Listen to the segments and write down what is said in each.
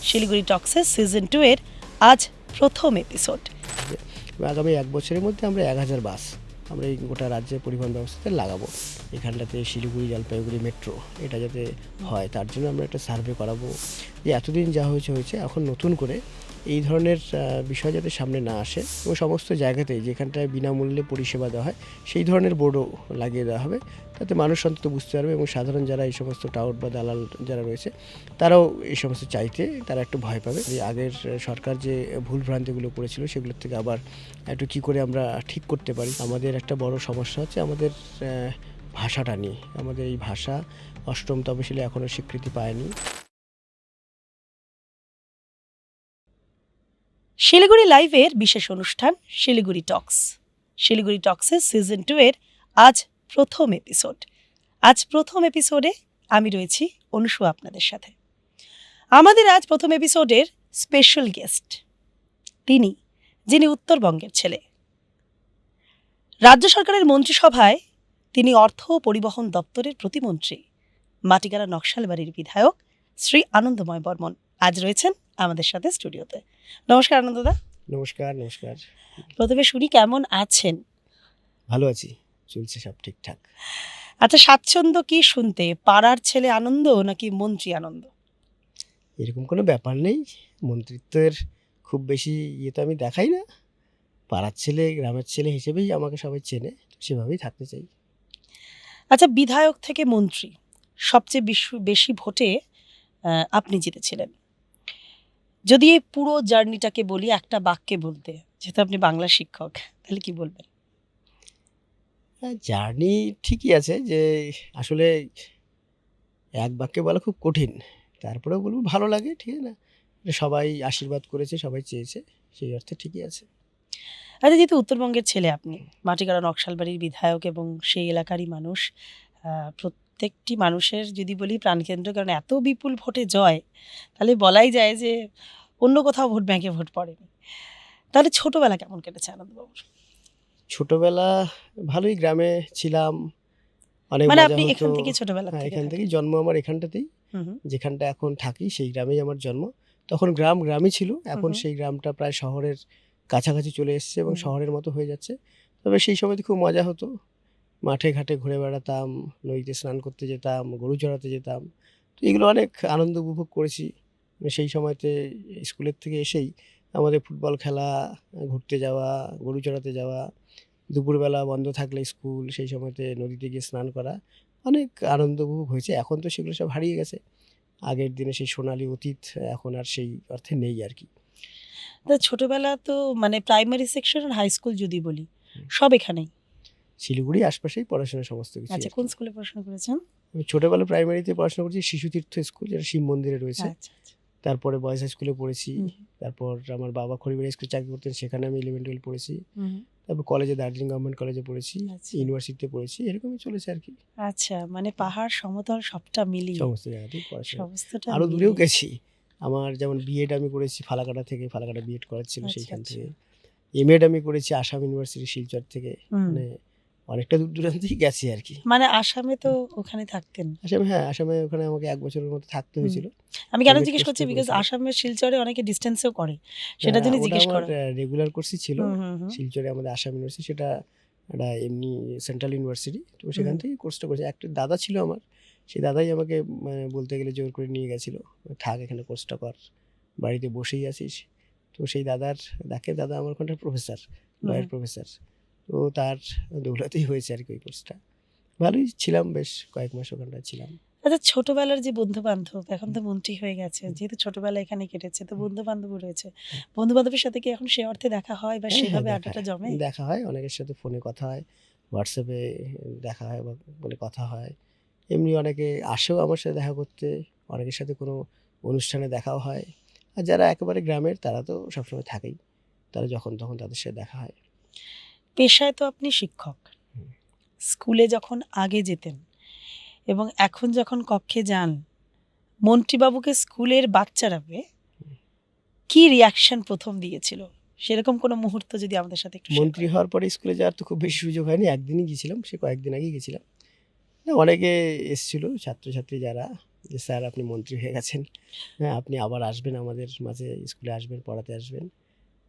Siliguri টক্সের season 2 এর আজ প্রথম এপিসোড। আগামী 1 বছরের মধ্যে আমরা 1000 বাস আমরা এই গোটা রাজ্যের পরিবহন ব্যবস্থাতে লাগাবো। এখানটাতে শিলিগুড়ি, জলপাইগুড়ি মেট্রো এটা যাতে হয় তার জন্য আমরা একটা সার্ভে করাবো যে এতদিন যা হয়েছে এখন নতুন করে এই ধরনের বিষয় যাতে সামনে না আসে এবং সমস্ত জায়গাতেই যেখানটায় বিনামূল্যে পরিষেবা দেওয়া হয় সেই ধরনের বোর্ডও লাগিয়ে দেওয়া হবে, তাতে মানুষ অন্তত বুঝতে পারবে এবং সাধারণ যারা এই সমস্ত টাউট বা দালাল যারা রয়েছে তারাও এই সমস্ত চাইতে তারা একটু ভয় পাবে। যে আগের সরকার যে ভুল ভ্রান্তিগুলো করেছিল সেগুলোর থেকে আবার একটু কী করে আমরা ঠিক করতে পারি। আমাদের একটা বড় সমস্যা হচ্ছে আমাদের ভাষাটা নিয়ে। আমাদের এই ভাষা 8ম তফসিলে এখনও স্বীকৃতি পায়নি। শিলিগুড়ি লাইভের বিশেষ অনুষ্ঠান শিলিগুড়ি টক্স। শিলিগুড়ি টক্সের সিজন 2 এর আজ প্রথম এপিসোড। আজ প্রথম এপিসোডে আমি রয়েছি অনুসু আপনাদের সাথে। আমাদের আজ প্রথম এপিসোডের স্পেশাল গেস্ট তিনি, যিনি উত্তরবঙ্গের ছেলে। রাজ্য সরকারের মন্ত্রিসভায় তিনি অর্থ ও পরিবহন দপ্তরের প্রতিমন্ত্রী, মাটিগাড়া নকশালবাড়ির বিধায়ক শ্রী আনন্দময় বর্মন আজ রয়েছেন আমাদের সাথে স্টুডিওতে। নমস্কার আনন্দদা। নমস্কার। নমস্কার। প্রথমে শুনি কেমন আছেন? ভালো আছি, চলছে সব ঠিকঠাক। আচ্ছা, স্বাচ্ছন্দ্য কি শুনতে, পাড়ার ছেলে আনন্দ নাকি মন্ত্রী আনন্দ? এরকম কোনো ব্যাপার নেই, মন্ত্রিত্বের খুব বেশি ইয়ে তো আমি দেখাই না। পাড়ার ছেলে, গ্রামের ছেলে হিসেবেই আমাকে সবাই চেনে, সেভাবেই থাকতে চাই। আচ্ছা, বিধায়ক থেকে মন্ত্রী সবচেয়ে বেশি ভোটে আপনি জিতেছিলেন। যদি এই পুরো জার্নিটাকে বলি একটা বাক্যে বলতে, যেহেতু আপনি বাংলা শিক্ষক, তাহলে কি বলবেন? জার্নি ঠিকই আছে, যে আসলে এক বাক্যে বলা খুব কঠিন। তারপরেও বলবো ভালো লাগে, ঠিক আছে না? সবাই আশীর্বাদ করেছে, সবাই চেয়েছে, সেই অর্থে ঠিকই আছে। আচ্ছা, যেহেতু উত্তরবঙ্গের ছেলে আপনি, মাটিগাড়া নকশালবাড়ির বিধায়ক এবং সেই এলাকারই মানুষ, প্রত্যেকটি মানুষের যদি বলি প্রাণকেন্দ্র, কারণ এত বিপুল ভোটে জয়, তাহলে বলাই যায় যে অন্য কোথাও ভোট ব্যাংকে ভোট পড়েনি। তাহলে ছোটবেলা কেমন কেটেছে আনন্দবাবুর? ছোটবেলা ভালোই, গ্রামে ছিলাম, অনেক মানে মজা আপনি হতো। এখান থেকে ছোটবেলা হ্যাঁ, থেকে এখান থাকেন? থেকেই জন্ম আমার, এখানটাতেই। হুম। যেখানটা এখন থাকি সেই গ্রামেই আমার জন্ম। তখন গ্রামই ছিল, এখন হুম। সেই গ্রামটা প্রায় শহরের কাছাকাছি চলে এসছে এবং হুম। শহরের মতো হয়ে যাচ্ছে। তবে সেই সময়তে খুব মজা হতো, মাঠে ঘাটে ঘুরে বেড়াতাম, নদীতে স্নান করতে যেতাম, গরু চড়াতে যেতাম। তো এগুলো অনেক আনন্দ উপভোগ করেছি। সেই সময়তে স্কুলের থেকে এসেই আমাদের ফুটবল খেলা, ঘুরতে যাওয়া, গরু চড়াতে যাওয়া, দুপুরবেলা বন্ধ থাকলে স্কুল, সেই সময়তে নদীতে গিয়ে স্নান করা, অনেক আনন্দ উপভোগ হয়েছে। এখন তো সেগুলো সব হারিয়ে গেছে। আগের দিনে সেই সোনালী অতীত এখন আর সেই অর্থে নেই আর কি। তা ছোটবেলা তো মানে প্রাইমারি সেকশন আর হাই স্কুল যদি বলি, সব এখানেই? শিলিগুড়ি আশপাশেই পড়াশোনা সমস্ত কিছু। আচ্ছা, কোন স্কুলে পড়াশোনা করেছেন? আমি ছোটবেলা প্রাইমারিতে পড়াশোনা করেছি শিশুতীর্থ স্কুল, যেটা শিব মন্দিরে রয়েছে। আচ্ছা। তারপরে বয়েজ হাই স্কুলে পড়েছি। তারপর আমার বাবা খড়িবাড়ি স্কুলে চাকরি করতেন, সেখানে আমি 11-12 পড়েছি। তারপর কলেজে, দার্জিলিং গভর্নমেন্ট কলেজে পড়েছি, ইউনিভার্সিটিতে পড়েছি, এরকমই চলেছে আর কি। আচ্ছা, মানে পাহাড় সমতল সবটা মিলিয়ে সমস্ত জায়গাতেই পড়াশোনা, সমস্তটা আরও দূরেও মিলিয়ে। গেছি। আমার যেমন বিএড আমি করেছি ফালাকাটা থেকে, ফালাকাটা বিএড করাচ্ছিল আচ্ছা, সেইখান আচ্ছা। থেকে। এমএড আমি করেছি আসাম ইউনিভার্সিটি শিলচর থেকে। মানে অনেকটা দূর দূরান্তেই গেছি আর কি। মানে আসামে তো ওখানে থাকতেন? আসামে, হ্যাঁ, আসামে ওখানে আমাকে 1 বছরের মতো থাকতে হয়েছিল। আমি কেন এমএড জিজ্ঞেস করছি, কোর্সটা বিকজ করেছিলাম। আসামের শিলচরে অনেকে ডিস্টেন্সেও করে, সেটা জন্য ওটা জিজ্ঞেস আমার করা। রেগুলার কোর্সই ছিল। হুম। শিলচরে আমাদের আসাম ইউনিভার্সিটি, সেটা একটা এমনি সেন্ট্রাল ইউনিভার্সিটি। তো সেখান থেকেই কোর্সটা করেছি। একটা দাদা ছিল আমার, সেই দাদাই আমাকে মানে বলতে গেলে জোর করে নিয়ে গেছিল, থাক এখানে কোর্সটা কর, বাড়িতে বসেই আছিস। তো সেই দাদা আমার ওখানকার প্রফেসর, লয়ের প্রফেসর। তো তার দৌলতেই হয়েছে আর কি ওই কোর্সটা। ভালোই ছিলাম, বেশ কয়েক মাস ওখানটায় ছিলাম। আচ্ছা, ছোটবেলার যে বন্ধু বান্ধব, এখন তো মন্ত্রী হয়ে গেছে, যেহেতু ছোটবেলা এখানে কেটেছে, তো বন্ধু বান্ধব রয়েছে, বন্ধু বান্ধবের সাথে কি এখন সে অর্থে দেখা হয় বা হ্যাঁ, সেভাবে দেখা আড্ডাটা হয়। জমে? দেখা হয়, অনেকের সাথে ফোনে কথা হয়, হোয়াটসঅ্যাপে দেখা হয় বা বলে কথা হয়। এমনি অনেকে আসেও আমার সাথে দেখা করতে, অনেকের সাথে কোনো অনুষ্ঠানে দেখাও হয়। আর যারা একেবারে গ্রামের তারা তো সবসময় থাকেই, তারা যখন তখন তাদের সাথে দেখা হয়। পেশায় তো আপনি শিক্ষক। স্কুলে যখন আগে যেতেন এবং এখন যখন কক্ষে যান, মন্ত্রীবাবুকে স্কুলের বাচ্চারা পেয়ে কি রিয়াকশন প্রথম দিয়েছিল, সেরকম কোনো মুহূর্ত যদি আমাদের সাথে একটু শেয়ার মন্ত্রী করেন। হওয়ার পরে স্কুলে যাওয়ার তো খুব বেশি সুযোগ হয়নি, একদিনই গিয়েছিলাম, সে কয়েকদিন আগেই গেছিলাম। না, অনেকে এসেছিল ছাত্রছাত্রী যারা, যে স্যার আপনি মন্ত্রী হয়ে গেছেন, হ্যাঁ আপনি আবার আসবেন আমাদের মাঝে, স্কুলে আসবেন, পড়াতে আসবেন।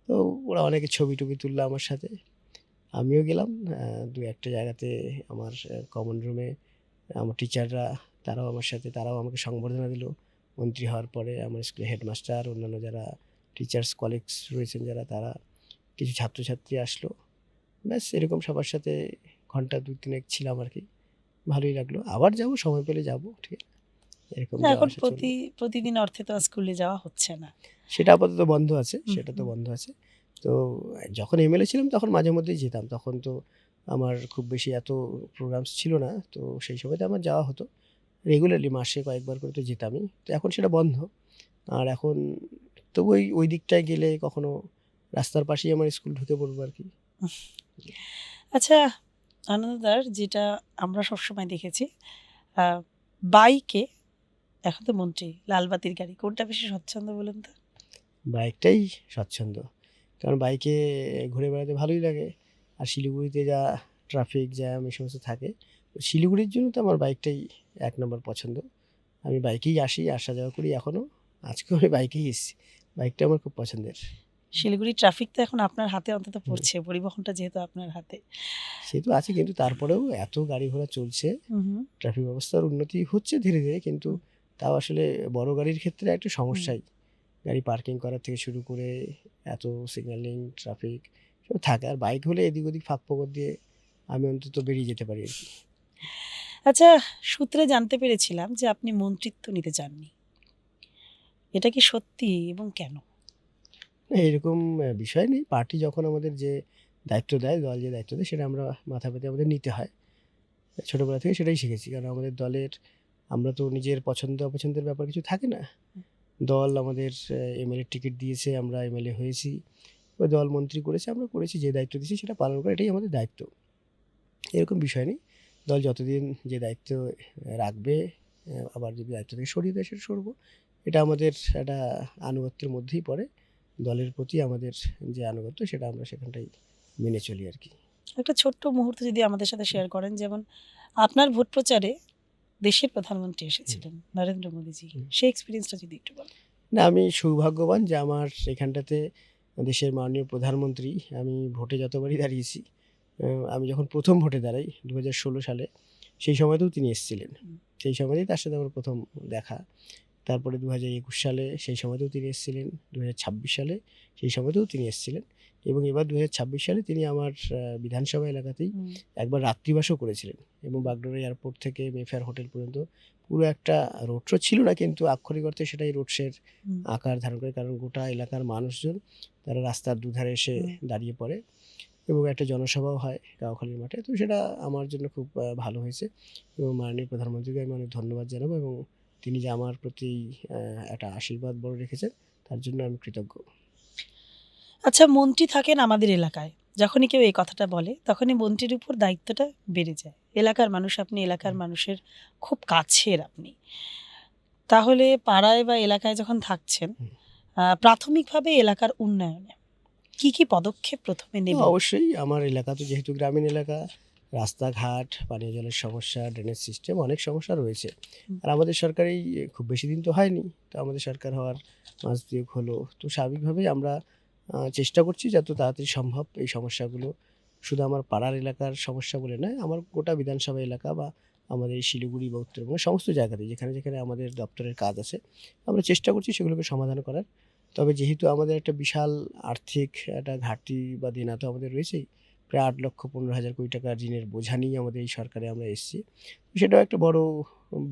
তো ওরা অনেকে ছবি টবি তুললো আমার সাথে, আমিও গেলাম। দু একটা জায়গাতে আমার কমন রুমে আমার টিচাররা, তারাও আমার সাথে, তারাও আমাকে সংবর্ধনা দিল মন্ত্রী হওয়ার পরে। আমার স্কুলের হেডমাস্টার, অন্যান্য যারা টিচার্স কলিগস রয়েছেন যারা, তারা, কিছু ছাত্রছাত্রী আসলো। ব্যাস এরকম সবার সাথে ঘন্টা ২-৩ ছিলাম আর কি। ভালোই লাগলো। আবার যাব, সময় পেলে যাব, ঠিক আছে? এরকম যাওয়া এখন আসা চলবে। প্রতিদিন অর্থে তো আর স্কুলে যাওয়া হচ্ছে না। সেটা আপাতত বন্ধ আছে, সেটা তো হুম। বন্ধ আছে। তো যখন এমএলএ ছিলাম তখন মাঝে মধ্যেই যেতাম। তখন তো আমার খুব বেশি এত প্রোগ্রামস ছিল না। তো সেই সময়তে আমার যাওয়া হতো। রেগুলারলি মাসে কয়েকবার করে তো যেতামই। তো এখন সেটা বন্ধ। আর এখন তবু ওই দিকটায় গেলে কখনো রাস্তার পাশেই আমার স্কুল, ঢুকে পড়বো আর কি। আচ্ছা আনন্দদার, যেটা আমরা সবসময় দেখেছি, বাইকে, এখন তো মন্ত্রী, লালবাতির গাড়ি, কোনটা বেশি স্বচ্ছন্দ বলুন তো? বাইকটাই স্বচ্ছন্দ। কারণ বাইকে ঘুরে বেড়াতে ভালোই লাগে। আর শিলিগুড়িতে যা ট্রাফিক জ্যাম এই সমস্ত থাকে, তো শিলিগুড়ির জন্য তো আমার বাইকটাই ১ নম্বর পছন্দ। আমি বাইকেই আসি, আসা যাওয়া করি এখনও। আজকেও আমি বাইকেই এসেছি। বাইকটা আমার খুব পছন্দের। শিলিগুড়ির ট্রাফিক তো এখন আপনার হাতে অন্তত হুম। পড়ছে, পরিবহনটা যেহেতু আপনার হাতে। সে তো আছে, কিন্তু তারপরেও এত গাড়ি ঘোড়া চলছে, হুম। ট্রাফিক ব্যবস্থার উন্নতি হচ্ছে ধীরে ধীরে, কিন্তু হুম। তাও আসলে বড় গাড়ির ক্ষেত্রে একটা সমস্যাই। গাড়ি পার্কিং করার থেকে শুরু করে এত সিগন্যালিং, ট্রাফিক সব থাকে। আর বাইক হলে এদিক ওদিক ফাঁক ফোকর দিয়ে আমি অন্তত বেরিয়ে যেতে পারি আর কি। আচ্ছা, সূত্রে জানতে পেরেছিলাম যে আপনি মন্ত্রিত্ব নিতে চাননি, এটা কি সত্যি এবং কেন? না, এরকম বিষয় নেই। পার্টি যখন আমাদের যে দায়িত্ব দেয়, দল যে দায়িত্ব দেয়, সেটা আমরা মাথা পেতে আমাদের নিতে হয়। ছোটবেলা থেকে সেটাই শিখেছি। কারণ আমাদের দলের, আমরা তো নিজের পছন্দ অপছন্দের ব্যাপার কিছু থাকে না। দল আমাদের এমএলএ টিকিট দিয়েছে, আমরা এমএলএ হয়েছি। ওই দল মন্ত্রী করেছে, আমরা করেছি। যে দায়িত্ব দিয়েছে সেটা পালন করা, এটাই আমাদের দায়িত্ব। এরকম বিষয় নেই। দল যতদিন যে দায়িত্ব রাখবে, আবার যদি দায়িত্ব থেকে সরিয়ে দেয় সেটা সরবো। এটা আমাদের একটা আনুগত্যের মধ্যেই পড়ে। দলের প্রতি আমাদের যে আনুগত্য, সেটা আমরা সেখানটাই মেনে চলি আর কি। একটা ছোট্ট মুহূর্ত যদি আমাদের সাথে শেয়ার করেন, যেমন আপনার ভোট প্রচারে দেশের প্রধানমন্ত্রী এসেছিলেন, নরেন্দ্র মোদীজি, সেই এক্সপিরিয়েন্সটা যদি একটু বলেন। না, আমি সৌভাগ্যবান যে আমার এখানটাতে দেশের মাননীয় প্রধানমন্ত্রী, আমি ভোটে যতবারই দাঁড়িয়েছি, আমি যখন প্রথম ভোটে দাঁড়াই ২০১৬ সালে, সেই সময়তেও তিনি এসেছিলেন। সেই সময়তেই তার সাথে আমার প্রথম দেখা। তারপরে ২০২১ সালে সেই সময়তেও তিনি এসেছিলেন। ২০২৬ সালে সেই সময়তেও তিনি এসেছিলেন। এবং এবার ২০২৬ সালে তিনি আমার বিধানসভা এলাকাতেই একবার রাত্রিবাসও করেছিলেন। এবং বাগডোগরা এয়ারপোর্ট থেকে মেফেয়ার হোটেল পর্যন্ত পুরো একটা রোড শো ছিল না, কিন্তু আক্ষরিক অর্থে সেটাই রোড শোর আকার ধারণ করে। কারণ গোটা এলাকার মানুষজন তারা রাস্তার দুধারে এসে দাঁড়িয়ে পড়ে, এবং একটা জনসভাও হয় গাওখালির মাঠে। তো সেটা আমার জন্য খুব ভালো হয়েছে, এবং মাননীয় প্রধানমন্ত্রীকে আমি অনেক ধন্যবাদ জানাবো, এবং তিনি যে আমার প্রতি একটা আশীর্বাদ বড় রেখেছেন, তার জন্য আমি কৃতজ্ঞ। আচ্ছা, মন্ত্রী থাকেন আমাদের এলাকায়, যখনই কেউ এই কথাটা বলে তখনই মন্ত্রীর উপর দায়িত্বটা বেড়ে যায়। এলাকার মানুষ, আপনি এলাকার মানুষের খুব কাছের আপনি, তাহলে পাড়ায় বা এলাকায় যখন থাকছেন, প্রাথমিকভাবে এলাকার উন্নয়নে কি কি পদক্ষেপ প্রথমে নেবেন? অবশ্যই আমার এলাকা তো যেহেতু গ্রামীণ এলাকা, রাস্তাঘাট, পানীয় জলের সমস্যা, ড্রেনেজ সিস্টেম, অনেক সমস্যা রয়েছে। আর আমাদের সরকার এই খুব বেশি দিন তো হয়নি। তো আমাদের সরকার হওয়ার মাস দুয়েক হলো। তো স্বাভাবিকভাবেই আমরা চেষ্টা করছি যত তাড়াতাড়ি সম্ভব এই সমস্যাগুলো, শুধু আমার পাড়ার এলাকার সমস্যা বলে নয়, আমার গোটা বিধানসভা এলাকা বা আমাদের এই শিলিগুড়ি বা উত্তরবঙ্গের সমস্ত জায়গাতে যেখানে যেখানে আমাদের দপ্তরের কাজ আছে, আমরা চেষ্টা করছি সেগুলোকে সমাধান করার। তবে যেহেতু আমাদের একটা বিশাল আর্থিক একটা ঘাটতি বা দেনা তো আমাদের রয়েছেই, প্রায় ৮,১৫,০০০ কোটি টাকার ঋণের বোঝা নিয়ে আমাদের এই সরকারে আমরা এসেছি। সেটাও একটা বড়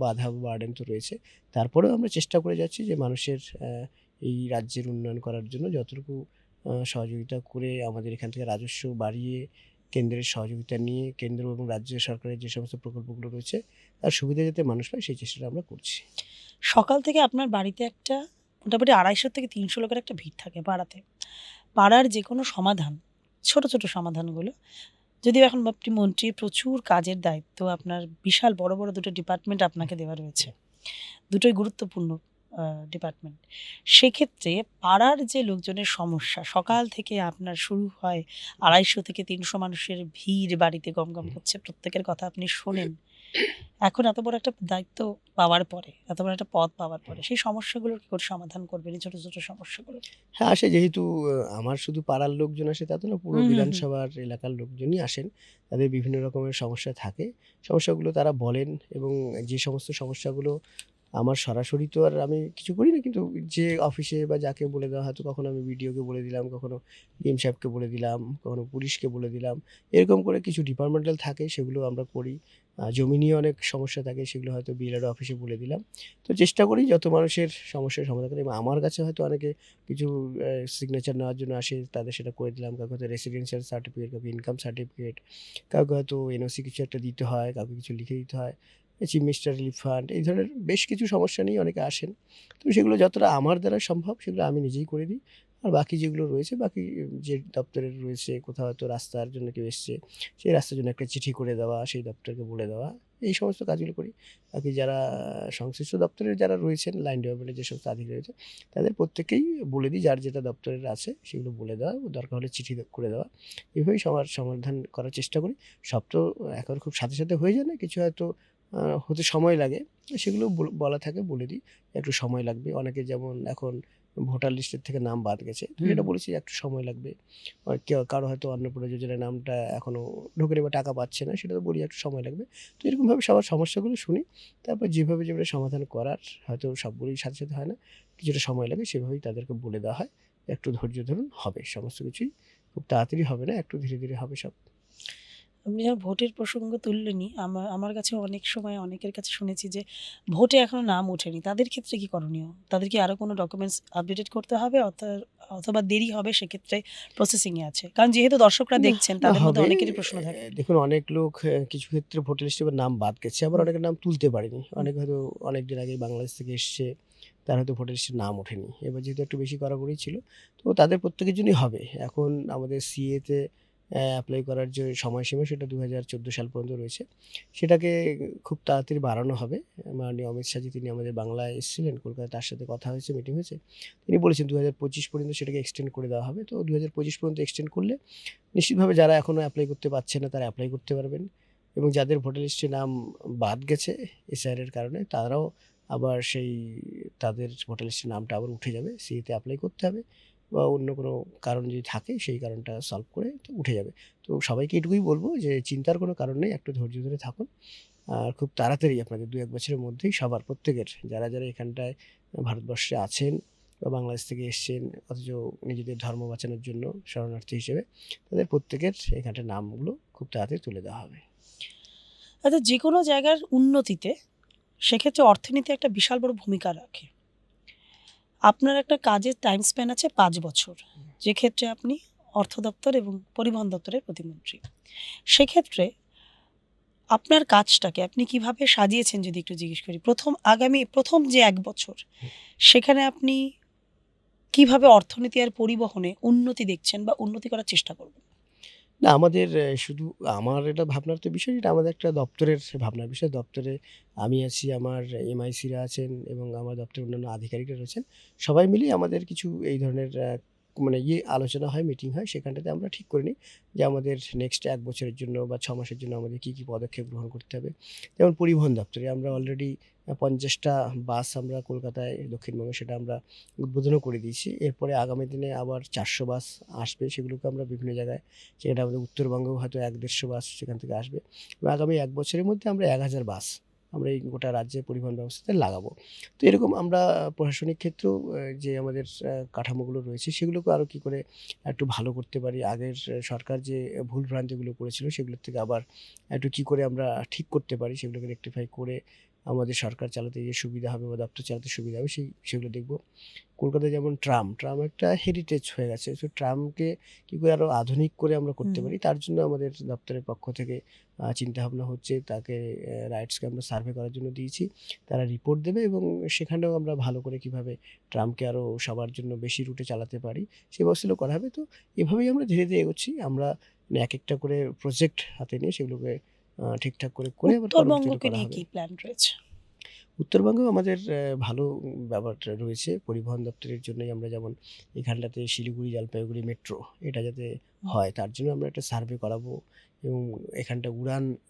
বাধা বা বার্ডেন তো রয়েছে। তারপরেও আমরা চেষ্টা করে যাচ্ছি যে মানুষের এই রাজ্যের উন্নয়ন করার জন্য যতটুকু সহযোগিতা করে, আমাদের এখান থেকে রাজস্ব বাড়িয়ে, কেন্দ্রের সহযোগিতা নিয়ে, কেন্দ্র এবং রাজ্য সরকারের যে সমস্ত প্রকল্পগুলো রয়েছে তার সুবিধা যাতে মানুষ পায়, সেই চেষ্টাটা আমরা করছি। সকাল থেকে আপনার বাড়িতে একটা মোটামুটি ২৫০ থেকে ৩০০ লোকের একটা ভিড় থাকে পাড়াতে। পাড়ার যে কোনো সমাধান, ছোট ছোট সমাধানগুলো, যদিও এখন আপনি মন্ত্রী, প্রচুর কাজের দায়িত্ব আপনার, বিশাল বড় বড় দুটো ডিপার্টমেন্ট আপনাকে দেওয়া রয়েছে, দুটোই গুরুত্বপূর্ণ ডিপার্টমেন্ট। সেক্ষেত্রে পাড়ার যে লোকজনের সমস্যা, সকাল থেকে আপনার শুরু হয় ২৫০ থেকে ৩০০ মানুষের ভিড়, বাড়িতে গমগম করছে, প্রত্যেকের কথা আপনি শোনেন, এখন এত বড় একটা দায়িত্ব পাওয়ার পরে, এত বড় একটা পদ পাওয়ার পরে সেই সমস্যাগুলোর কি করে সমাধান করবেন, এই ছোট ছোট সমস্যাগুলো? হ্যাঁ, আসে যেহেতু আমার শুধু পাড়ার লোকজন আসে তা তো না, পুরো হুম, হুম, হুম। বিধানসভার এলাকার লোকজনই আসেন। তাদের বিভিন্ন রকমের সমস্যা থাকে। সমস্যাগুলো তারা বলেন এবং যে সমস্ত সমস্যাগুলো আমার সরাসরি তো আর আমি কিছু করি না, কিন্তু যে অফিসে বা যাকে বলে দেওয়া হয়তো কখনো আমি বিডিওকে বলে দিলাম, কখনো ডিএম সাহেবকে বলে দিলাম, কখনো পুলিশকে বলে দিলাম। এরকম করে কিছু ডিপার্টমেন্টাল থাকে সেগুলো আমরা করি। জমি নিয়ে অনেক সমস্যা থাকে সেগুলো হয়তো বিএলআরও অফিসে বলে দিলাম। তো চেষ্টা করি যত মানুষের সমস্যার সমাধান করি এবং আমার কাছে হয়তো অনেকে কিছু সিগনেচার নেওয়ার জন্য আসে, তাদের সেটা করে দিলাম। কাউকে হয়তো রেসিডেন্সিয়াল সার্টিফিকেট, কাউকে ইনকাম সার্টিফিকেট, কাউকে হয়তো এনওসি কিছু একটা দিতে হয়, কাউকে কিছু লিখে দিতে হয়। চিফ মিনিস্টার রিলিফ ফান্ড, এই ধরনের বেশ কিছু সমস্যা নিয়ে অনেকে আসেন। তো সেগুলো যতটা আমার দ্বারা সম্ভব সেগুলো আমি নিজেই করে দিই। আর বাকি যেগুলো রয়েছে, বাকি যে দপ্তরের রয়েছে, কোথাও হয়তো রাস্তার জন্য কেউ এসছে, সেই রাস্তার জন্য একটা চিঠি করে দেওয়া, সেই দপ্তরকে বলে দেওয়া, এই সমস্ত কাজগুলো করি। বাকি যারা সংশ্লিষ্ট দপ্তরের যারা রয়েছেন, লাইন ডেভেলপমেন্টের যে সমস্ত আধিকারিক রয়েছে, তাদের প্রত্যেককেই বলে দিই যার যেটা দপ্তরের আছে সেগুলো বলে দেওয়া, দরকার হলে চিঠি করে দেওয়া। এভাবেই সবার সমাধান করার চেষ্টা করি। সব তো একেবারে খুব সাথে, সাথে হয়ে যায় না। কিছু হয়তো হতে সময় লাগে। সেগুলো বলা থাকে, বলে দিই একটু সময় লাগবে। অনেকে যেমন এখন ভোটার লিস্টের থেকে নাম বাদ গেছে। তো হুম। সেটা বলেছি একটু সময় লাগবে। কেউ কারো হয়তো অন্নপূর্ণা যোজনার নামটা এখনো ঢোকেনি বা টাকা পাচ্ছে না, সেটা তো বলি একটু সময় লাগবে। তো এরকমভাবে সবার সমস্যাগুলো শুনি। তারপর যেভাবে, যেভাবে সমাধান করার, হয়তো সবগুলোই সাথে, সাথে হয় না। কিছুটা সময় লাগে, সেভাবেই তাদেরকে বলে দেওয়া হয়। একটু ধৈর্য ধরুন, হবে। সমস্ত কিছুই খুব তাড়াতাড়ি হবে না, একটু ধীরে, ধীরে হবে সব। আপনি যখন ভোটের প্রসঙ্গ তুললেনই, আমার কাছে অনেক সময় অনেকের কাছে শুনেছি যে ভোটে এখনো নাম ওঠেনি। তাদের ক্ষেত্রে কি করণীয়? তাদের কি আরো কোনো ডকুমেন্টস আপডেটেড করতে হবে? অথবা দেরি হবে, সেক্ষেত্রে প্রসেসিং এ আছে? কারণ যেহেতু দর্শকরা না, দেখছেন, না তাদের মধ্যে হবে। অনেকেরই প্রশ্ন থাকে। দেখুন, অনেক লোক কিছু ক্ষেত্রে ভোটার লিস্টে এবার নাম বাদ গেছে। আবার হুম, অনেকের নাম তুলতে পারেনি। হুম। অনেকে হয়তো অনেকদিন আগেই বাংলাদেশ থেকে এসছে। তার হয়তো ভোটার লিস্টে নাম ওঠেনি। এবার যেহেতু একটু বেশি কড়াকড়ি ছিল, তো তাদের প্রত্যেকের জন্যই হবে। এখন আমাদের সিএ তে এপ্লাই করার যে সময়সীমা সেটা ২০১৪ সাল পর্যন্ত রয়েছে। সেটাকে খুব তাড়াতাড়ি বাড়ানো হবে। মাননীয় অমিত শাহজি তিনি আমাদের বাংলায় এসেছিলেন কলকাতায়, তার সাথে কথা হয়েছে, মিটিং হয়েছে। তিনি বলেছেন ২০২৫ পর্যন্ত সেটাকে এক্সটেন্ড করে দেওয়া হবে। তো ২০২৫ পর্যন্ত এক্সটেন্ড করলে নিশ্চিতভাবে যারা এখনও অ্যাপ্লাই করতে পারছে না তারা অ্যাপ্লাই করতে পারবেন এবং যাদের ভোটার লিস্টে নাম বাদ গেছে এসআইআর-এর কারণে, তারাও আবার সেই তাদের ভোটার লিস্টের নামটা আবার উঠে যাবে। সিইতে অ্যাপ্লাই করতে হবে বা অন্য কোনো কারণ যদি থাকে সেই কারণটা সলভ করে তো উঠে যাবে। তো সবাইকে এটুকুই বলব যে চিন্তার কোনো কারণ নেই। একটু ধৈর্য ধরে থাকুন। আর খুব তাড়াতাড়ি আপনাদের ২-১ বছরের মধ্যেই সবার প্রত্যেকের যারা, যারা এখানটায় ভারতবর্ষে আছেন বা বাংলাদেশ থেকে এসছেন অথচ নিজেদের ধর্ম বাঁচানোর জন্য শরণার্থী হিসেবে, তাদের প্রত্যেকের এখানটায় নামগুলো খুব তাড়াতাড়ি তুলে দেওয়া হবে। আচ্ছা, যেকোনো জায়গার উন্নতিতে সেক্ষেত্রে অর্থনীতি একটা বিশাল বড় ভূমিকা রাখে। আপনার একটা কাজের টাইম স্প্যান আছে ৫ বছর, যে ক্ষেত্রে আপনি অর্থ দপ্তর এবং পরিবহন দপ্তরের প্রতিমন্ত্রী। সেক্ষেত্রে আপনার কাজটাকে আপনি কিভাবে সাজিয়েছেন যদি একটু জিজ্ঞেস করি? প্রথম যে ১ বছর, সেখানে আপনি কিভাবে অর্থনীতি আর পরিবহনে উন্নতি দেখছেন বা উন্নতি করার চেষ্টা করবেন? না, আমাদের শুধু আমার এটা ভাবনার তো বিষয়, এটা আমাদের একটা দপ্তরের ভাবনার বিষয়। দপ্তরে আমি আছি, আমার এমআইসিরা আছেন এবং আমার দপ্তরের অন্যান্য আধিকারিকরা রয়েছেন। সবাই মিলেই আমাদের কিছু এই ধরনের মানে আলোচনা হয়, মিটিং হয়। সেখানটাতে আমরা ঠিক করে নিই যে আমাদের নেক্সট ১ বছরের জন্য বা ৬ মাসের জন্য আমাদের কী, কী পদক্ষেপ গ্রহণ করতে হবে। যেমন পরিবহন দপ্তরে আমরা অলরেডি ৫০টা বাস আমরা কলকাতায়, দক্ষিণবঙ্গে সেটা আমরা উদ্বোধনও করে দিয়েছি। এরপরে আগামী দিনে আবার ৪০০ বাস আসবে। সেগুলোকে আমরা বিভিন্ন জায়গায়, সেটা আমাদের উত্তরবঙ্গেও হয়তো ১-১৫০ বাস সেখান থেকে আসবে এবং আগামী ১ বছরের মধ্যে আমরা ১,০০০ বাস আমরা এই গোটা রাজ্যে পরিবহন ব্যবস্থাতে লাগাবো। তো এরকম আমরা প্রশাসনিক ক্ষেত্রেও যে আমাদের কাঠামোগুলো রয়েছে সেগুলোকে আরও কী করে একটু ভালো করতে পারি। আগের সরকার যে ভুলভ্রান্তিগুলো করেছিল সেগুলোর থেকে আবার একটু কী করে আমরা ঠিক করতে পারি, সেগুলোকে রেকটিফাই করে আমাদের সরকার চালাতে যে সুবিধা হবে বা দপ্তর চালাতে সুবিধা হবে সেগুলো দেখব। কলকাতায় যেমন ট্রাম একটা হেরিটেজ হয়ে গেছে। তো ট্রামকে কী করে আরও আধুনিক করে আমরা করতে হুম। পারি, তার জন্য আমাদের দপ্তরের পক্ষ থেকে চিন্তাভাবনা হচ্ছে। তাকে রাইটসকে আমরা সার্ভে করার জন্য দিয়েছি। তারা রিপোর্ট দেবে এবং সেখানেও আমরা ভালো করে কীভাবে ট্রামকে আরও সবার জন্য বেশি রুটে চালাতে পারি, সেই ব্যবস্থাগুলো করা হবে। তো এভাবেই আমরা ধীরে, ধীরে এগোচ্ছি। আমরা মানে একেকটা করে প্রজেক্ট হাতে নিয়ে সেগুলোকে ঠিকঠাক করে আবার উত্তরবঙ্গকে পরবর্তীতে করা নিয়ে হবে। কি প্ল্যান রয়েছে? উত্তরবঙ্গেও আমাদের ভালো ব্যাপারটা রয়েছে। পরিবহন দপ্তরের জন্যই আমরা যেমন এখানটাতে শিলিগুড়ি, জলপাইগুড়ি মেট্রো এটা যাতে হয় তার জন্য আমরা একটা সার্ভে করাবো এবং এখানটা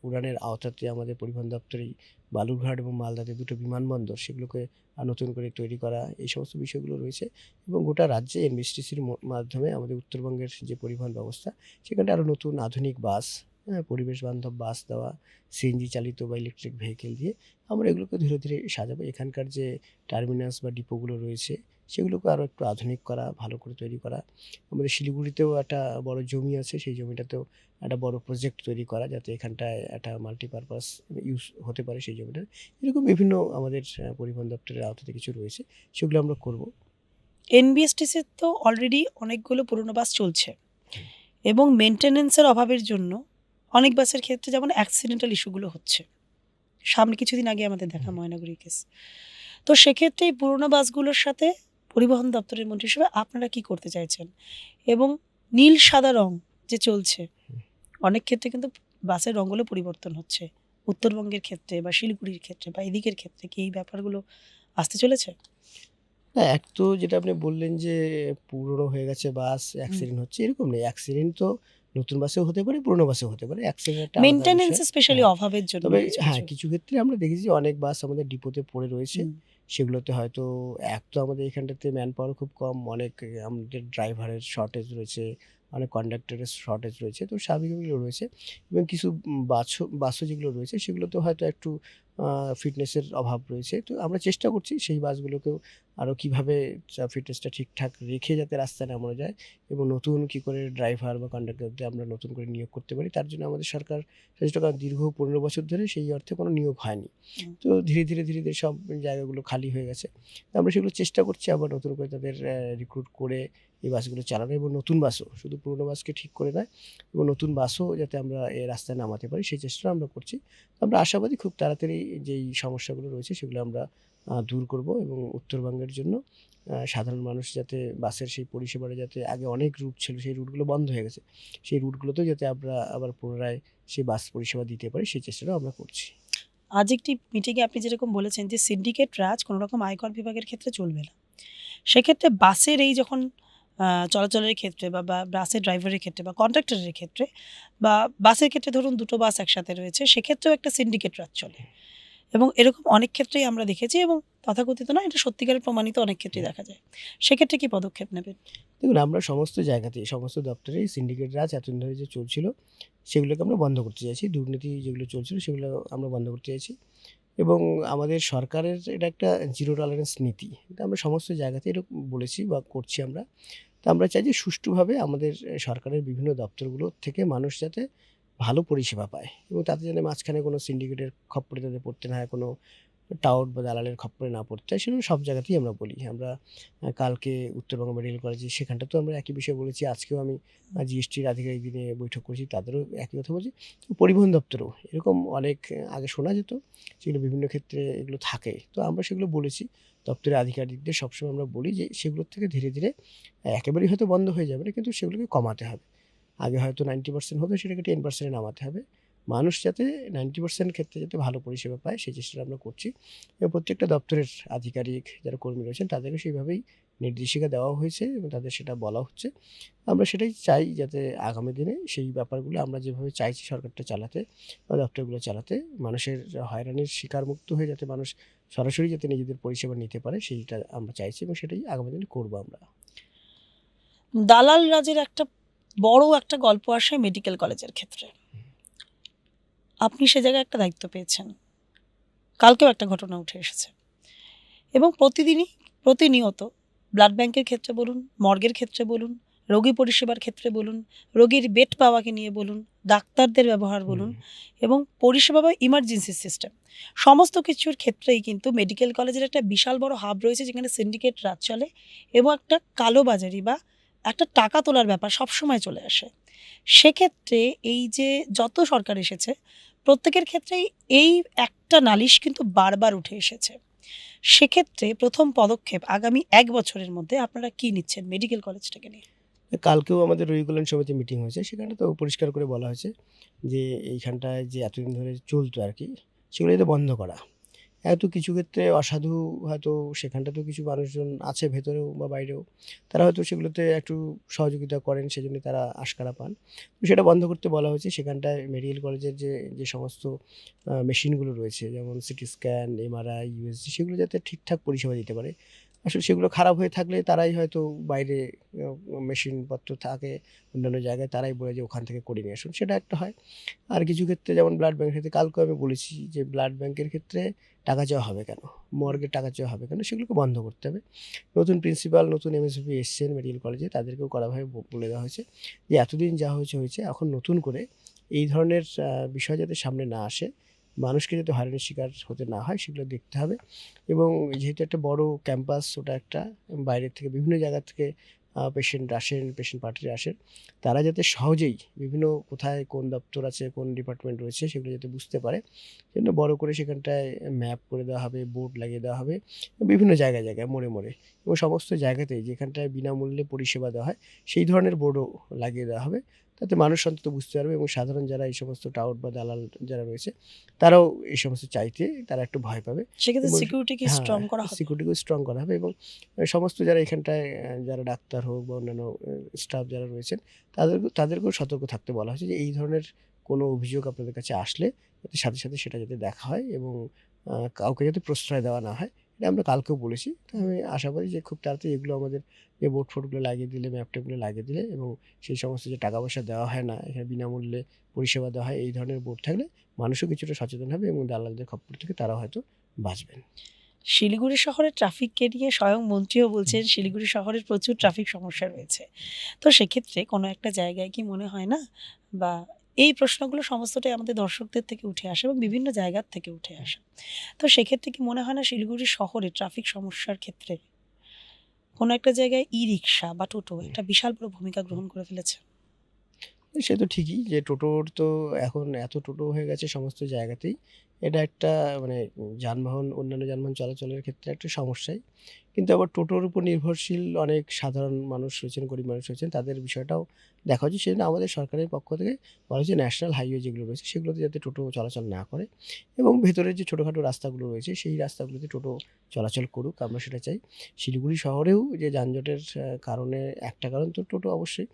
উড়ানের আওতাতে আমাদের পরিবহন দপ্তরেই বালুরঘাট এবং মালদাতে ২ টো বিমানবন্দর সেগুলোকে নতুন করে তৈরি করা এই সমস্ত বিষয়গুলো রয়েছে এবং গোটা রাজ্যে এনবিএসটিসির মাধ্যমে আমাদের উত্তরবঙ্গের যে পরিবহন ব্যবস্থা সেখানটা আরও নতুন আধুনিক বাস, পরিবেশ বান্ধব বাস দেওয়া, সিএনজি চালিত বা ইলেকট্রিক ভেহিকেল দিয়ে আমরা এগুলোকে ধীরে ধীরে সাজাবো। এখানকার যে টার্মিনাস বা ডিপোগুলো রয়েছে সেগুলোকে আরও একটু আধুনিক করা, ভালো করে তৈরি করা। আমাদের শিলিগুড়িতেও একটা বড় জমি আছে, সেই জমিটাতেও একটা বড় প্রজেক্ট তৈরি করা যাতে এখানটায় একটা মাল্টিপারপাস ইউজ হতে পারে সেই জমিটা। এরকম বিভিন্ন আমাদের পরিবহন দপ্তরের আওতাতে কিছু রয়েছে, সেগুলো আমরা করব। এনবিএসটিসির তো অলরেডি অনেকগুলো পুরনো বাস চলছে এবং মেনটেনেন্সের অভাবের জন্য অনেক বাসের ক্ষেত্রে যেমন অ্যাক্সিডেন্টাল ইস্যুগুলো হচ্ছে। সামনে কিছুদিন আগে আমাদের দেখা ময়নাগুড়ি কেস। তো সেক্ষেত্রে এই পুরনো বাসগুলোর সাথে পরিবহন দপ্তরের মন্ত্রী হিসেবে আপনারা কি করতে চাইছেন? এবং নীল সাদা রং যে চলছে, অনেক ক্ষেত্রে কিন্তু বাসের রঙগুলো পরিবর্তন হচ্ছে। উত্তরবঙ্গের ক্ষেত্রে বা শিলিগুড়ির ক্ষেত্রে বা এদিকের ক্ষেত্রে কি এই ব্যাপারগুলো আসতে চলেছে? না, এক তো যেটা আপনি বললেন যে পুরনো হয়ে গেছে বাস, অ্যাক্সিডেন্ট হচ্ছে, এরকম নেই। অ্যাক্সিডেন্ট তো নতুন বাসেও হতে পারে, পুরনো বাসেও হতে পারে। অ্যাক্সিডেন্ট একটা আলাদা মেনটেনেন্স বিষয়। স্পেশালি হ্যাঁ, অভাবের জন্য তবে কিছু হ্যাঁ, কিছু। কিছু ক্ষেত্রে আমরা দেখেছি যে অনেক বাস আমাদের ডিপোতে পড়ে রয়েছে। হুম। সেগুলোতে হয়তো এক তো আমাদের এখানটাতে ম্যান পাওয়ার খুব কম, অনেক আমাদের ড্রাইভারের শর্টেজ রয়েছে, অনেক কন্ডাক্টরের শর্টেজ রয়েছে। তো স্বাভাবিকভাবেই রয়েছে এবং কিছু বাসও যেগুলো রয়েছে সেগুলোতে হয়তো একটু ফিটনেসের অভাব রয়েছে। তো আমরা চেষ্টা করছি সেই বাসগুলোকেও আরও কীভাবে ফিটনেসটা ঠিকঠাক রেখে যাতে রাস্তায় নামানো যায় এবং নতুন কী করে ড্রাইভার বা কন্ডাক্টরদের আমরা নতুন করে নিয়োগ করতে পারি। তার জন্য আমাদের সরকার সচেষ্ট, কারণ দীর্ঘ ১৫ বছর ধরে সেই অর্থে কোনো নিয়োগ হয়নি। তো ধীরে ধীরে সব জায়গাগুলো খালি হয়ে গেছে। তো আমরা সেগুলো চেষ্টা করছি আবার নতুন করে তাদের রিক্রুট করে এই বাসগুলো চালানো এবং নতুন বাসও, শুধু পুরনো বাসকে ঠিক করে নয় এবং নতুন বাসও যাতে আমরা এ রাস্তায় নামাতে পারি সেই চেষ্টাটা আমরা করছি। তো আমরা আশাবাদী খুব তাড়াতাড়ি যেই সমস্যাগুলো রয়েছে সেগুলো আমরা দূর করব এবং উত্তরবঙ্গের জন্য সাধারণ মানুষ যাতে বাসের সেই পরিষেবাটা, যাতে আগে অনেক রুট ছিল সেই রুটগুলো বন্ধ হয়ে গেছে, সেই রুটগুলোতেও যাতে আমরা আবার পুনরায় সেই বাস পরিষেবা দিতে পারি সেই চেষ্টাটাও আমরা করছি। আজ একটি মিটিংয়ে আপনি যেরকম বলেছেন যে সিন্ডিকেট রাজ কোনো রকম আয়কর বিভাগের ক্ষেত্রে চলবে না। সেক্ষেত্রে বাসের এই যখন চলাচলের ক্ষেত্রে বা বাসের ড্রাইভারের ক্ষেত্রে বা কন্ডাক্টরের ক্ষেত্রে বা বাসের ক্ষেত্রে ধরুন দুটো বাস একসাথে রয়েছে, সেক্ষেত্রেও একটা সিন্ডিকেট রাজ চলে এবং এরকম অনেক ক্ষেত্রেই আমরা দেখেছি এবং তথাকথিত না, এটা সত্যিকারের প্রমাণিত অনেক ক্ষেত্রেই দেখা যায়। সেক্ষেত্রে কি পদক্ষেপ নেবেন? দেখুন, আমরা সমস্ত জায়গাতেই, সমস্ত দপ্তরেই সিন্ডিকেট রাজ এতদিন ধরে যে চলছিল সেগুলোকে আমরা বন্ধ করতে চাইছি। দুর্নীতি যেগুলো চলছিল সেগুলো আমরা বন্ধ করতে চাইছি এবং আমাদের সরকারের এটা একটা জিরো টলারেন্স নীতি। এটা আমরা সমস্ত জায়গাতেই এরকম বলেছি বা করছি আমরা। তো আমরা চাই যে সুষ্ঠুভাবে আমাদের সরকারের বিভিন্ন দপ্তরগুলো থেকে মানুষ যাতে ভালো পরিষেবা পায় এবং তাতে যেন মাঝখানে কোনো সিন্ডিকেটের খপ্পরে তাদের পড়তে না হয়, কোনো টাউট বা দালালের খপ্পরে না পড়তে হয়, সেগুলো সব জায়গাতেই আমরা বলি। আমরা কালকে উত্তরবঙ্গ মেডিকেল কলেজে সেখানটাতেও আমরা একই বিষয় বলেছি। আজকেও আমি জিএসটির আধিকারিকদের নিয়ে বৈঠক করেছি, তাদেরও একই কথা বলছি। তো পরিবহন দপ্তরেও এরকম অনেক আগে শোনা যেত, সেগুলো বিভিন্ন ক্ষেত্রে এগুলো থাকে। তো আমরা সেগুলো বলেছি দপ্তরের আধিকারিকদের, সবসময় আমরা বলি যে সেগুলোর থেকে ধীরে ধীরে একেবারেই হয়তো বন্ধ হয়ে যাবে না, কিন্তু সেগুলোকে কমাতে হবে। আগে হয়তো 90% হতো, সেটাকে 10% এ নামাতে হবে। মানুষ যাতে 90% ক্ষেত্রে যাতে ভালো পরিষেবা পায় সেই চেষ্টাটা আমরা করছি এবং প্রত্যেকটা দপ্তরের আধিকারিক যারা কর্মী রয়েছেন তাদেরকে সেইভাবেই নির্দেশিকা দেওয়া হয়েছে এবং তাদের সেটা বলা হচ্ছে। আমরা সেটাই চাই যাতে আগামী দিনে সেই ব্যাপারগুলো আমরা যেভাবে চাইছি সরকারটা চালাতে বা দপ্তরগুলো চালাতে, মানুষের হয়রানির শিকারমুক্ত হয়ে যাতে মানুষ সরাসরি যাতে নিজেদের পরিষেবা নিতে পারে সেইটা আমরা চাইছি এবং সেটাই আগামী দিনে করবো আমরা। দালাল রাজের একটা বড় একটা গল্প আসে মেডিকেল কলেজের ক্ষেত্রে। আপনি সে জায়গায় একটা দায়িত্ব পেয়েছেন। কালকেও একটা ঘটনা উঠে এসেছে এবং প্রতিনিয়ত ব্লাড ব্যাংকের ক্ষেত্রে বলুন, মর্গের ক্ষেত্রে বলুন, রোগী পরিষেবার ক্ষেত্রে বলুন, রোগীর বেড পাওয়াকে নিয়ে বলুন, ডাক্তারদের ব্যবহার বলুন এবং পরিষেবা বা ইমার্জেন্সি সিস্টেম, সমস্ত কিছুর ক্ষেত্রেই কিন্তু মেডিকেল কলেজের একটা বিশাল বড় হাব রয়েছে যেখানে সিন্ডিকেট রাজ চলে এবং একটা কালোবাজারি বা একটা টাকা তোলার ব্যাপার সবসময় চলে আসে। সেক্ষেত্রে এই যে যত সরকার এসেছে প্রত্যেকের ক্ষেত্রেই এই একটা নালিশ কিন্তু বারবার উঠে এসেছে। সেক্ষেত্রে প্রথম পদক্ষেপ আগামী ১ বছরের মধ্যে আপনারা কি নিচ্ছেন মেডিকেল কলেজটাকে নিয়ে? কালকেও আমাদের রবিকল্যাণ সমিতি মিটিং হয়েছে, সেখানে তো পরিষ্কার করে বলা হয়েছে যে এইখানটায় যে এতদিন ধরে চলতো আর কি, সেগুলো যাতে বন্ধ করা হয়তো কিছু ক্ষেত্রে অসাধু হয়তো সেখানটাতেও কিছু মানুষজন আছে ভেতরেও বা বাইরেও, তারা হয়তো সেগুলোতে একটু সহযোগিতা করেন, সেজন্যই তারা আশকারা পান। তো সেটা বন্ধ করতে বলা হয়েছে। সেখানটায় মেডিকেল কলেজের যে সমস্ত মেশিনগুলো রয়েছে, যেমন সিটি স্ক্যান, এমআরআই, ইউএসজি, সেগুলো যাতে ঠিকঠাক পরিষেবা দিতে পারে। আসলে সেগুলো খারাপ হয়ে থাকলে তারাই হয়তো বাইরে মেশিনপত্র থাকে অন্যান্য জায়গায়, তারাই বলে যে ওখান থেকে করে নিয়ে আসুন, সেটা একটা হয়। আর কিছু ক্ষেত্রে যেমন ব্লাড ব্যাংকের ক্ষেত্রে কালকেও আমি বলেছি যে ব্লাড ব্যাংকের ক্ষেত্রে টাকা চাওয়া হবে কেন? মর্গে টাকা চাওয়া হবে কেন? সেগুলোকে বন্ধ করতে হবে। নতুন প্রিন্সিপাল, নতুন এমএসভি এসছেন মেডিকেল কলেজে, তাদেরকেও কড়াভাবে বলে দেওয়া হয়েছে যে এতদিন যা হয়েছে, হয়েছে। এখন নতুন করে এই ধরনের বিষয় যাতে সামনে না আসে, মানুষকে যাতে হয়রানির শিকার হতে না হয়, সেগুলো দেখতে হবে। এবং যেহেতু একটা বড় ক্যাম্পাস, ওটা একটা বাইরের থেকে বিভিন্ন জায়গা থেকে পেশেন্ট আসেন, পেশেন্ট পার্টিরা আসেন। তারা যাতে সহজেই বিভিন্ন কোথায় কোন দপ্তর আছে, কোন ডিপার্টমেন্ট রয়েছে, সেগুলো যাতে বুঝতে পারে, সেজন্য বড় করে সেখানটায় ম্যাপ করে দেওয়া হবে, বোর্ড লাগিয়ে দেওয়া হবে বিভিন্ন জায়গায়, জায়গায়, মোড়ে, মোড়ে, এবং সমস্ত জায়গাতেই যেখানটায় বিনামূল্যে পরিষেবা দেওয়া হয়, সেই ধরনের বোর্ডও লাগিয়ে দেওয়া হবে। তাতে মানুষ অন্তত বুঝতে পারবে, এবং সাধারণ যারা এই সমস্ত টাউট বা দালাল যারা রয়েছে, তারাও এই সমস্ত চাইতে তারা একটু ভয় পাবে। সেক্ষেত্রে এবং সিকিউরিটি কি হ্যাঁ, স্ট্রং করা হবে? সিকিউরিটিকেও স্ট্রং করা হবে, এবং সমস্ত যারা এখানটায় যারা ডাক্তার হোক বা অন্যান্য স্টাফ যারা রয়েছেন, তাদেরকেও সতর্ক থাকতে বলা হয়েছে যে এই ধরনের কোনো অভিযোগ আপনাদের কাছে আসলে যাতে সাথে, সাথে সেটা যাতে দেখা হয়, এবং কাউকে যাতে প্রশ্রয় দেওয়া না হয়। এটা আমরা কালকেও বলেছি। তো আমি আশাবাদী যে খুব তাড়াতাড়ি এগুলো আমাদের যে বোর্ড ফোর্ডগুলো লাগিয়ে দিলে, ম্যাপ ট্যাপগুলো লাগিয়ে দিলে, এবং সেই সমস্ত যে টাকা পয়সা দেওয়া হয় না, এখানে বিনামূল্যে পরিষেবা দেওয়া হয়, এই ধরনের বোর্ড থাকলে মানুষও কিছুটা সচেতন হবে, এবং দালালদের খপ্পর থেকে তারাও হয়তো বাঁচবেন। শিলিগুড়ি শহরের ট্রাফিককে নিয়ে স্বয়ং মন্ত্রীও বলছেন শিলিগুড়ি শহরের প্রচুর ট্রাফিক সমস্যা রয়েছে। তো সেক্ষেত্রে কোনো একটা জায়গায় কি মনে হয় না, বা এই প্রশ্নগুলো সমস্তটাই আমাদের দর্শকদের থেকে উঠে আসে এবং বিভিন্ন জায়গার থেকে উঠে আসে। তো সেক্ষেত্রে কি মনে হয় না শিলিগুড়ি শহরে ট্রাফিক সমস্যার ক্ষেত্রে কোনো একটা জায়গায় ই-রিক্সা বা টোটো একটা বিশাল বড় ভূমিকা গ্রহণ করে ফেলেছে? সে তো ঠিকই যে টোটোর তো এখন এত টোটো হয়ে গেছে সমস্ত জায়গাতেই। এটা একটা মানে যানবাহন, অন্যান্য যানবাহন চলাচলের ক্ষেত্রে একটা সমস্যাই। কিন্তু আবার টোটোর উপর নির্ভরশীল অনেক সাধারণ মানুষ রয়েছেন, গরিব মানুষ রয়েছেন, তাদের বিষয়টাও দেখা উচিত। সেজন্য আমাদের সরকারের পক্ষ থেকে বলা হয়েছে ন্যাশনাল হাইওয়ে যেগুলো রয়েছে সেগুলোতে যাতে টোটো চলাচল না করে, এবং ভেতরের যে ছোটোখাটো রাস্তাগুলো রয়েছে সেই রাস্তাগুলোতে টোটো চলাচল করুক, আমরা সেটা চাই। শিলিগুড়ি শহরেও যে যানজটের কারণে একটা কারণ তো টোটো অবশ্যই,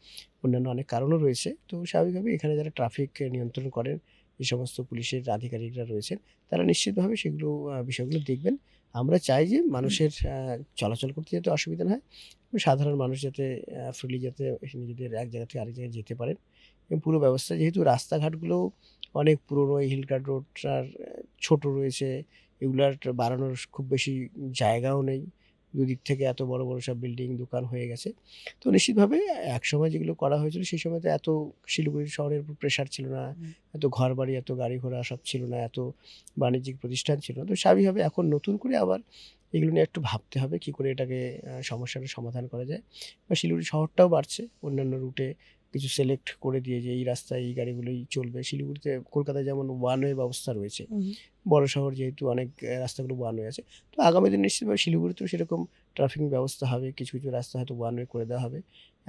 অন্যান্য অনেক কারণও রয়েছে। তো স্বাভাবিকভাবেই এখানে যারা ট্রাফিক নিয়ন্ত্রণ করেন, যে সমস্ত পুলিশের আধিকারিকরা রয়েছেন, তারা নিশ্চিতভাবে সেগুলো বিষয়গুলো দেখবেন। আমরা চাই যে মানুষের চলাচল করতে যাতে অসুবিধা না হয়, এবং সাধারণ মানুষ যাতে ফ্রিলি যাতে নিজেদের এক জায়গা থেকে আরেক জায়গায় যেতে পারেন, এবং পুরো ব্যবস্থা যেহেতু রাস্তাঘাটগুলো অনেক পুরনো, এই হিল কাট রোডটার ছোট রয়েছে, এগুলার বাড়ানোর খুব বেশি জায়গাও নেই। দুদিক থেকে এত বড়, বড় সব বিল্ডিং, দোকান হয়ে গেছে। তো নিশ্চিতভাবে একসময় যেগুলো করা হয়েছিল সেই সময় তো এত শিলিগুড়ি শহরের উপর প্রেশার ছিল না। এত ঘরবাড়ি, এত গাড়ি ঘোড়া সব ছিল না, এত বাণিজ্যিক প্রতিষ্ঠান ছিল না। তো স্বাভাবিকভাবে এখন নতুন করে আবার এগুলো নিয়ে একটু ভাবতে হবে কি করে এটাকে সমস্যাটার সমাধান করা যায়। বা শিলিগুড়ি শহরটাও বাড়ছে। অন্যান্য রুটে কিছু সিলেক্ট করে দিয়ে যে এই রাস্তায় এই গাড়িগুলোই চলবে। শিলিগুড়িতে, কলকাতায় যেমন ওয়ান ওয়ে ব্যবস্থা রয়েছে। হুম। বড় শহর যেহেতু অনেক রাস্তাগুলো ওয়ান ওয়ে আছে। তো আগামী দিনে নিশ্চিতভাবে শিলিগুড়িতেও সেরকম ট্রাফিক ব্যবস্থা হবে। কিছু, কিছু রাস্তা হয়তো ওয়ান ওয়ে করে দেওয়া হবে।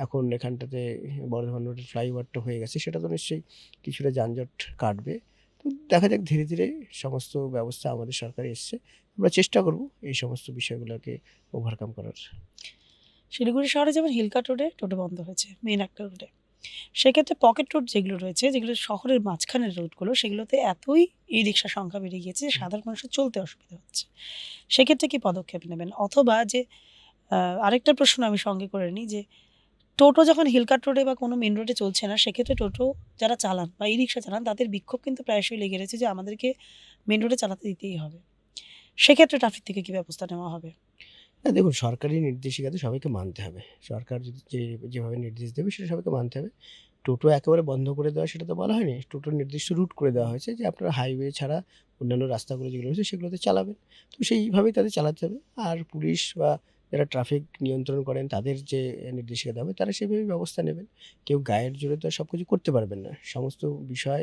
এখন এখানটাতে বর্ধমান রোডের ফ্লাইওভারটা হয়ে গেছে। সেটা তো নিশ্চয়ই কিছুটা যানজট কাটবে। তো দেখা যাক, ধীরে, ধীরে সমস্ত ব্যবস্থা আমাদের সরকারে এসছে। আমরা চেষ্টা করব এই সমস্ত বিষয়গুলোকে ওভারকাম করার। শিলিগুড়ি শহরে যেমন হিলকাট রোডে টোটো বন্ধ হয়েছে, মেইন একটা রোডে। সেক্ষেত্রে পকেট রোড যেগুলো রয়েছে, যেগুলো শহরের মাঝখানের রোডগুলো, সেগুলোতে এতই ই-রিক্সার সংখ্যা বেড়ে গিয়েছে যে সাধারণ মানুষের চলতে অসুবিধা হচ্ছে। সেক্ষেত্রে কি পদক্ষেপ নেবেন? অথবা যে আরেকটা প্রশ্ন আমি সঙ্গে করে নিই যে টোটো যখন হিলকাট রোডে বা কোনো মেইন রোডে চলছে না, সেক্ষেত্রে টোটো যারা চালান বা ই-রিক্সা চালান তাদের বিক্ষোভ কিন্তু প্রায়শই লেগে রয়েছে যে আমাদেরকে মেইন রোডে চালাতে দিতেই হবে। সেক্ষেত্রে ট্রাফিক থেকে কি ব্যবস্থা নেওয়া হবে? না দেখুন, সরকারি নির্দেশিকাতে সবাইকে মানতে হবে। সরকার যদি যেভাবে নির্দেশ দেবে সেটা সবাইকে মানতে হবে। টোটো একেবারে বন্ধ করে দেওয়া সেটা তো বলা হয়নি। টোটোর নির্দিষ্ট রুট করে দেওয়া হয়েছে যে আপনারা হাইওয়ে ছাড়া অন্যান্য রাস্তাগুলো যেগুলো রয়েছে সেগুলোতে চালাবেন। তো সেইভাবেই তাদের চালাতে হবে। আর পুলিশ বা যারা ট্রাফিক নিয়ন্ত্রণ করেন তাদের যে নির্দেশিকা দেওয়া হবে তারা সেভাবেই ব্যবস্থা নেবেন। কেউ গায়ের জোরে তো আর সবকিছু করতে পারবেন না। সমস্ত বিষয়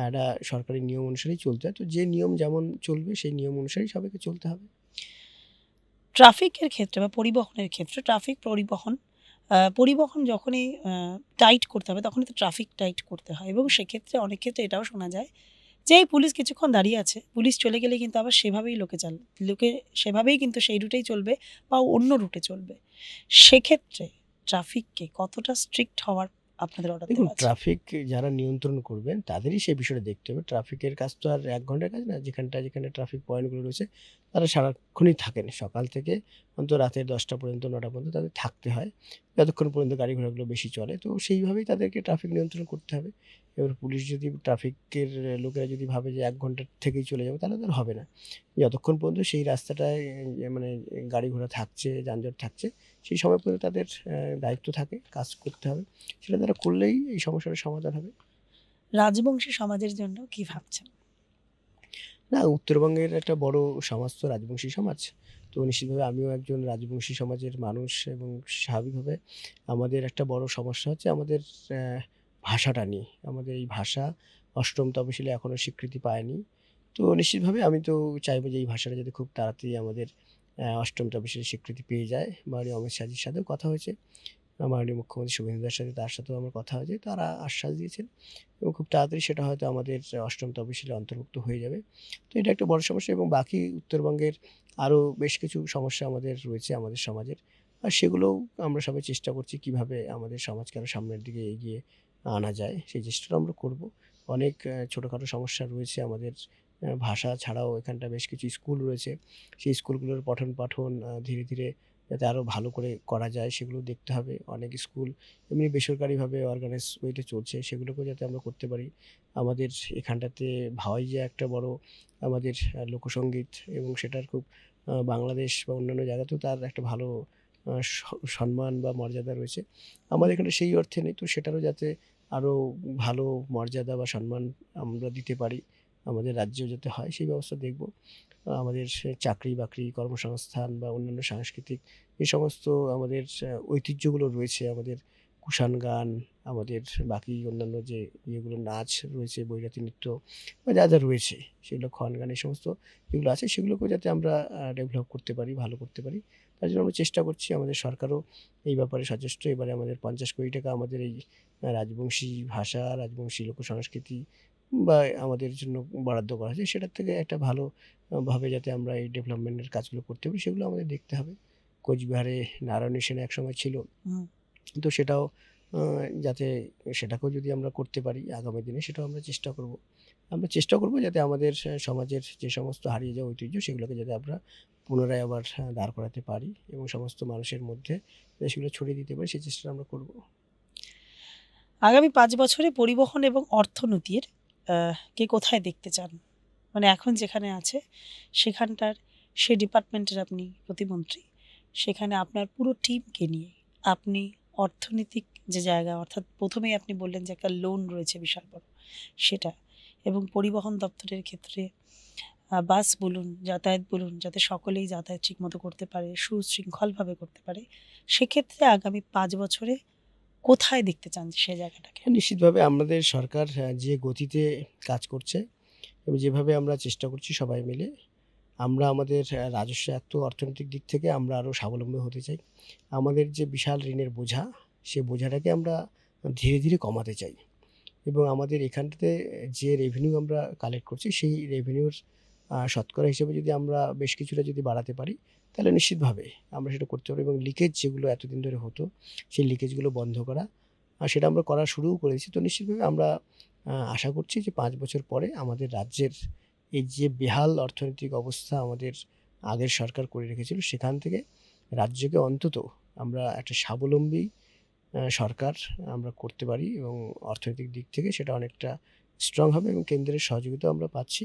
একটা সরকারি নিয়ম অনুসারেই চলতে হয়। তো যে নিয়ম যেমন চলবে সেই নিয়ম অনুসারেই সবাইকে চলতে হবে। ট্রাফিকের ক্ষেত্রে বা পরিবহনের ক্ষেত্রে পরিবহন যখনই টাইট করতে হবে তখনই তো ট্রাফিক টাইট করতে হয়, এবং সেক্ষেত্রে অনেক ক্ষেত্রে এটাও শোনা যায় যেই পুলিশ কিছুক্ষণ দাঁড়িয়ে আছে, পুলিশ চলে গেলে কিন্তু আবার সেভাবেই লোকে সেভাবেই কিন্তু সেই রুটেই চলবে বা অন্য রুটে চলবে। সেক্ষেত্রে ট্রাফিককে কতটা স্ট্রিক্ট হওয়ার আপনাদের অর্ডার দেখুন, দেওয়া আছে? ট্রাফিক যারা নিয়ন্ত্রণ করবেন তাদেরই সেই বিষয়টা দেখতে হবে। ট্রাফিকের কাজ তো আর ১ ঘন্টার কাজ না। যেখানে ট্রাফিক পয়েন্টগুলো রয়েছে তারা সারাক্ষণই থাকেন। সকাল থেকে অন্তত রাতের ১০টা পর্যন্ত ৯টা পর্যন্ত তাদের থাকতে হয়। যতক্ষণ পর্যন্ত গাড়ি ঘোড়াগুলো বেশি চলে। তো সেইভাবেই তাদেরকে ট্রাফিক নিয়ন্ত্রণ করতে হবে। এবার পুলিশ যদি ট্রাফিকের লোকেরা যদি ভাবে যে ১ ঘন্টা থেকেই চলে যাবে তাহলে তো আর হবে না। যতক্ষণ পর্যন্ত সেই রাস্তাটায় মানে গাড়ি ঘোড়া থাকছে, যানজট থাকছে, সেই সময় পর্যন্ত তাদের দায়িত্ব থাকে, কাজ করতে হবে। সেটা তারা করলেই এই সমস্যাটার সমাধান হবে। রাজবংশী সমাজের জন্য কি ভাবছেন? না, উত্তরবঙ্গের একটা বড় সমাজ তো রাজবংশী সমাজ। তো নিশ্চিতভাবে আমিও একজন রাজবংশী সমাজের মানুষ এবং স্বাভাবিকভাবে আমাদের একটা বড় সমস্যা হচ্ছে আমাদের ভাষাটা নিয়ে। আমাদের এই ভাষা ৮ম তফসিলে এখনো স্বীকৃতি পায়নি। তো নিশ্চিতভাবে আমি তো চাইবো যে এই ভাষাটা যাতে খুব তাড়াতাড়ি আমাদের ৮ম তফসিলে স্বীকৃতি পেয়ে যায়। মাননীয় অমিত শাহজির সাথেও কথা হয়েছে। মাননীয় মুখ্যমন্ত্রী শুভেন্দু দার সাথে তার সাথেও আমার কথা হয়েছে। তারা আশ্বাস দিয়েছেন এবং খুব তাড়াতাড়ি সেটা হয়তো আমাদের ৮ম তফসিলে অন্তর্ভুক্ত হয়ে যাবে। তো এটা একটা বড় সমস্যা এবং বাকি উত্তরবঙ্গের আরও বেশ কিছু সমস্যা আমাদের রয়েছে আমাদের সমাজের। আর সেগুলোও আমরা সবাই চেষ্টা করছি কীভাবে আমাদের সমাজকে আরও সামনের দিকে এগিয়ে আনা যায়, সেই চেষ্টাটা আমরা করব। অনেক ছোটোখাটো সমস্যা রয়েছে আমাদের ভাষা ছাড়াও এখানটা বেশ কিছু স্কুল রয়েছে। সেই স্কুলগুলোর পঠন-পাঠন ধীরে, ধীরে যাতে আরও ভালো করে করা যায় সেগুলো দেখতে হবে। অনেক স্কুল এমনি বেসরকারিভাবে অর্গানাইজ ওয়েতে চলছে, সেগুলোকেও যাতে আমরা করতে পারি। আমাদের এখানটাতে ভাওয়াই যে একটা বড় আমাদের লোকসঙ্গীত এবং সেটার খুব বাংলাদেশ বা অন্যান্য জায়গাতেও তার একটা ভালো আ স সম্মান বা মর্যাদা রয়েছে। আমাদের এখানে সেই অর্থে নেই। তো সেটারও যাতে আরও ভালো মর্যাদা বা সম্মান আমরা দিতে পারি, আমাদের রাজ্যেও যাতে হয় সেই ব্যবস্থা দেখব। আমাদের চাকরি-বাকরি, কর্মসংস্থান বা অন্যান্য সাংস্কৃতিক যে সমস্ত আমাদের ঐতিহ্যগুলো রয়েছে, আমাদের কুষাণ গান, আমাদের বাকি অন্যান্য যে ইয়েগুলো নাচ রয়েছে, বৈরাতি নৃত্য বা যা রয়েছে সেগুলো খোয়ান গান এই সমস্ত যেগুলো আছে সেগুলোকেও যাতে আমরা ডেভেলপ করতে পারি, ভালো করতে পারি। তার জন্য আমরা চেষ্টা করছি। আমাদের সরকারও এই ব্যাপারে সচেষ্ট। এবারে আমাদের ৫০ কোটি টাকা আমাদের এই রাজবংশী ভাষা, রাজবংশী লোকসংস্কৃতি বা আমাদের জন্য বরাদ্দ করা হয়েছে। সেটার থেকে একটা ভালো ভাবে যাতে আমরা এই ডেভেলপমেন্টের কাজগুলো করতে পারি সেগুলো আমাদের দেখতে হবে। কোচবিহারে নারায়ণী সেন একসময় ছিল। হুম। তো সেটাও আ যাতে সেটাকেও যদি আমরা করতে পারি আগামী দিনে সেটাও আমরা চেষ্টা করব। আমরা চেষ্টা করব যাতে আমাদের সমাজের যে সমস্ত হারিয়ে যাওয়া ঐতিহ্য সেগুলোকে যাতে আমরা পুনরায় আবার দাঁড় করাতে পারি এবং সমস্ত মানুষের মধ্যে সেগুলো ছড়িয়ে দিতে পারি সেই চেষ্টাটা আমরা করব। আগামী ৫ বছরে পরিবহন এবং অর্থনীতির কে কোথায় দেখতে চান? মানে এখন যেখানে আছে সেখানটার সেই ডিপার্টমেন্টের আপনি প্রতিমন্ত্রী। সেখানে আপনার পুরো টিমকে নিয়ে আপনি অর্থনৈতিক যে জায়গা, অর্থাৎ ১ম এই আপনি বললেন যে একটা লোন রয়েছে বিশাল বড়, সেটা এবং পরিবহন দপ্তরের ক্ষেত্রে বাস বলুন, যাতায়াত বলুন, যাতে সকলেই যাতায়াত ঠিকমতো করতে পারে, সুশৃঙ্খলভাবে করতে পারে। সেক্ষেত্রে আগামী ৫ বছরে কোথায় দেখতে চান সে জায়গাটাকে? হ্যাঁ, নিশ্চিতভাবে আমাদের সরকার যে গতিতে কাজ করছে এবং যেভাবে আমরা চেষ্টা করছি সবাই মিলে, আমরা আমাদের রাজস্ব অর্থনৈতিক দিক থেকে আমরা আরও স্বাবলম্বী হতে চাই। আমাদের যে বিশাল ঋণের বোঝা, সে বোঝাটাকে আমরা ধীরে, ধীরে কমাতে চাই এবং আমাদের এখানটাতে যে রেভিনিউ আমরা কালেক্ট করছি, সেই রেভিনিউর শতকরা হিসেবে যদি আমরা বেশ কিছুটা যদি বাড়াতে পারি, তাহলে নিশ্চিতভাবে আমরা সেটা করতে পারবো এবং লিকেজ যেগুলো এতদিন ধরে হতো, সেই লিকেজগুলো বন্ধ করা সেটা আমরা করা শুরুও করেছি। তো নিশ্চিতভাবে আমরা আশা করছি যে ৫ বছর পরে আমাদের রাজ্যের এই যে বেহাল অর্থনৈতিক অবস্থা আমাদের আগের সরকার করে রেখেছিল, সেখান থেকে রাজ্যকে অন্তত আমরা একটা স্বাবলম্বী সরকার আমরা করতে পারি এবং অর্থনৈতিক দিক থেকে সেটা অনেকটা স্ট্রং হবে এবং কেন্দ্রের সহযোগিতাও আমরা পাচ্ছি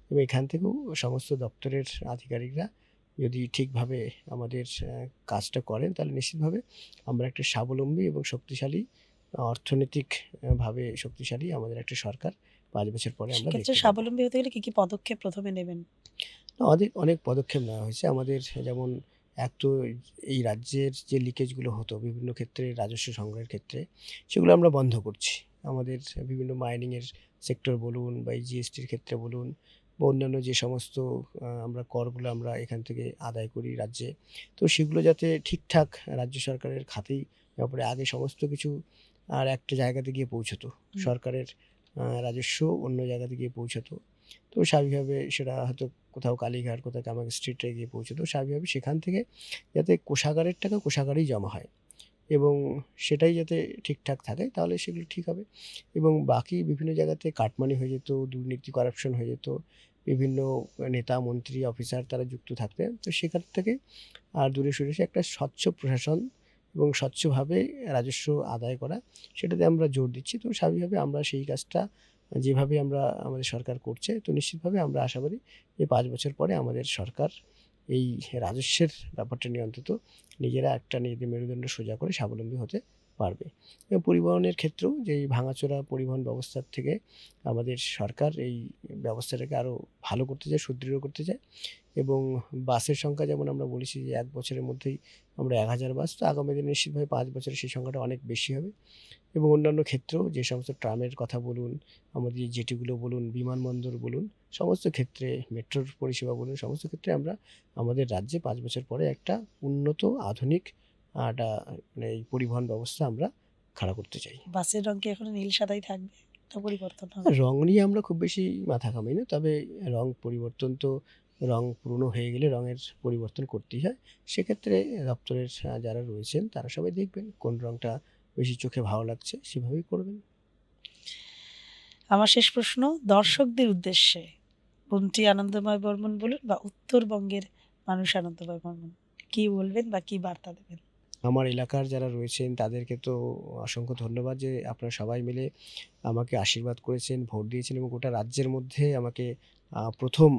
এবং এখান থেকেও সমস্ত দপ্তরের আধিকারিকরা যদি ঠিকভাবে আমাদের কাজটা করেন তাহলে নিশ্চিতভাবে আমরা একটা স্বাবলম্বী এবং শক্তিশালী অর্থনৈতিক ভাবে শক্তিশালী আমাদের একটা সরকার ৫ বছর পরে আমরা সেক্ষেত্রে দেখতে পাবো। স্বাবলম্বী হতে গেলে কি পদক্ষেপ ১ম এ নেবেন? অনেক পদক্ষেপ নেওয়া হয়েছে। আমাদের যেমন এক তো এই রাজ্যের যে লিকেজগুলো হতো বিভিন্ন ক্ষেত্রে রাজস্ব সংগ্রহের ক্ষেত্রে, সেগুলো আমরা বন্ধ করছি। আমাদের বিভিন্ন মাইনিংয়ের সেক্টর বলুন বা এই জিএসটির ক্ষেত্রে বলুন বা অন্যান্য যে সমস্ত আমরা করগুলো আমরা এখান থেকে আদায় করি রাজ্যে, তো সেগুলো যাতে ঠিকঠাক রাজ্য সরকারের খাতেই ব্যাপারে আগে সমস্ত কিছু আর একটা জায়গাতে গিয়ে পৌঁছতো। হুম। সরকারের রাজস্ব অন্য জায়গাতে গিয়ে পৌঁছাতো। তো স্বাভাবিকভাবে সেটা হয়তো কোথাও কালীঘাট, কোথাও কামাখ্যা স্ট্রিটে গিয়ে পৌঁছাতো। স্বাভাবিকভাবে সেখান থেকে যাতে কোষাগারের টাকা কোষাগারেই জমা হয় এবং সেটাই যাতে ঠিকঠাক থাকে, তাহলে সেগুলো ঠিক হবে। এবং বাকি বিভিন্ন জায়গাতে কাটমানি হয়ে যেত, দুর্নীতি করাপশন হয়ে যেত, বিভিন্ন নেতা মন্ত্রী অফিসার তারা যুক্ত থাকতেন। তো সেখান থেকে আর দূরে সরে এসে একটা স্বচ্ছ প্রশাসন এবং স্বচ্ছভাবে রাজস্ব আদায় করা, সেটাতে আমরা জোর দিচ্ছি। তো স্বাভাবিকভাবে আমরা সেই কাজটা যেভাবে আমাদের সরকার করছে, তো নিশ্চিতভাবে আমরা আশাবাদী যে ৫ বছর পরে আমাদের সরকার এই রাজস্বের ব্যাপারটা নিয়ে অন্তত নিজেরা একটা নিজেদের মেরুদণ্ড সোজা করে স্বাবলম্বী হতে পারবে। এবং পরিবহনের ক্ষেত্রেও যে এই ভাঙাচোরা পরিবহন ব্যবস্থার থেকে আমাদের সরকার এই ব্যবস্থাটাকে আরও ভালো করতে চায়, সুদৃঢ় করতে চায়। এবং বাসের সংখ্যা যেমন আমরা বলেছি যে ১ বছরের মধ্যেই আমরা ১,০০০ বাস, তো আগামী দিনে নিশ্চিতভাবে ৫ বছরে সেই সংখ্যাটা অনেক বেশি হবে। এবং অন্যান্য ক্ষেত্রেও যে সমস্ত ট্রামের কথা বলুন, আমাদের জেটিগুলো বলুন, বিমানবন্দর বলুন, সমস্ত ক্ষেত্রে মেট্রোর পরিষেবা বলুন, সমস্ত ক্ষেত্রে আমরা আমাদের রাজ্যে ৫ বছর পরে একটা উন্নত আধুনিক একটা মানে এই পরিবহন ব্যবস্থা আমরা খাড়া করতে চাই। বাসের রং কি এখনো নীল সাদাই থাকবে, তা পরিবর্তন হবে? রং নিয়ে আমরা খুব বেশি মাথা ঘামাই না। তবে রং পরিবর্তন তো রং পুরনো হয়ে গেলে রঙের পরিবর্তন করতেই হয়। সেক্ষেত্রে দপ্তরের যারা রয়েছেন তারা সবাই দেখবেন কোন রংটা বেশি চোখে ভালো লাগছে সেভাবেই করবেন। আমার শেষ প্রশ্ন দর্শকদের উদ্দেশ্যে, বন্টি আনন্দময় বর্মন বলুন বা উত্তরবঙ্গের মানুষ আনন্দময় বর্মন, কি বলবেন বা কি বার্তা দেবেন? আমার এলাকার যারা রয়েছেন তাদেরকে তো অসংখ্য ধন্যবাদ যে আপনারা সবাই মিলে আমাকে আশীর্বাদ করেছেন, ভোট দিয়েছেন এবং গোটা রাজ্যের মধ্যে আমাকে ১ম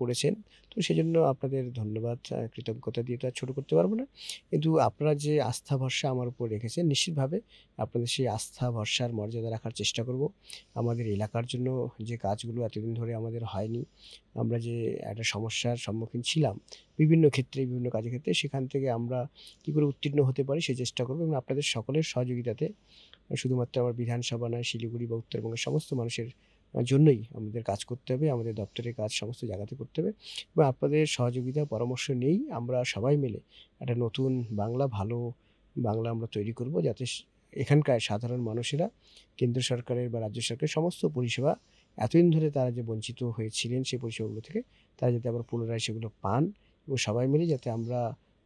করেছেন। তো সেজন্য আপনাদের ধন্যবাদ, কৃতজ্ঞতা দিয়ে তো আর ছোট করতে পারব না। কিন্তু আপনারা যে আস্থা ভরসা আমার উপর রেখেছেন, নিশ্চিতভাবে আপনাদের সেই আস্থা ভরসার মর্যাদা রাখার চেষ্টা করব। আমাদের এলাকার জন্য যে কাজগুলো এতদিন ধরে আমাদের হয়নি, আমরা যে একটা সমস্যার সম্মুখীন ছিলাম বিভিন্ন ক্ষেত্রে, বিভিন্ন কাজের ক্ষেত্রে, সেখান থেকে আমরা কী করে উত্তীর্ণ হতে পারি সেই চেষ্টা করব এবং আপনাদের সকলের সহযোগিতাতে শুধুমাত্র আমার বিধানসভা নয়, শিলিগুড়ি বা উত্তরবঙ্গের সমস্ত মানুষের জন্যই আমাদের কাজ করতে হবে, আমাদের দপ্তরের কাজ সমস্ত জায়গাতে করতে হবে এবং আপনাদের সহযোগিতা পরামর্শ নিয়েই আমরা সবাই মিলে একটা নতুন বাংলা, ভালো বাংলা আমরা তৈরি করব, যাতে এখানকার সাধারণ মানুষেরা কেন্দ্র সরকারের বা রাজ্য সরকারের সমস্ত পরিষেবা এতদিন ধরে তারা যে বঞ্চিত হয়েছিলেন সেই পরিষেবাগুলো থেকে তারা যাতে আবার পুনরায় সেগুলো পান এবং সবাই মিলে যাতে আমরা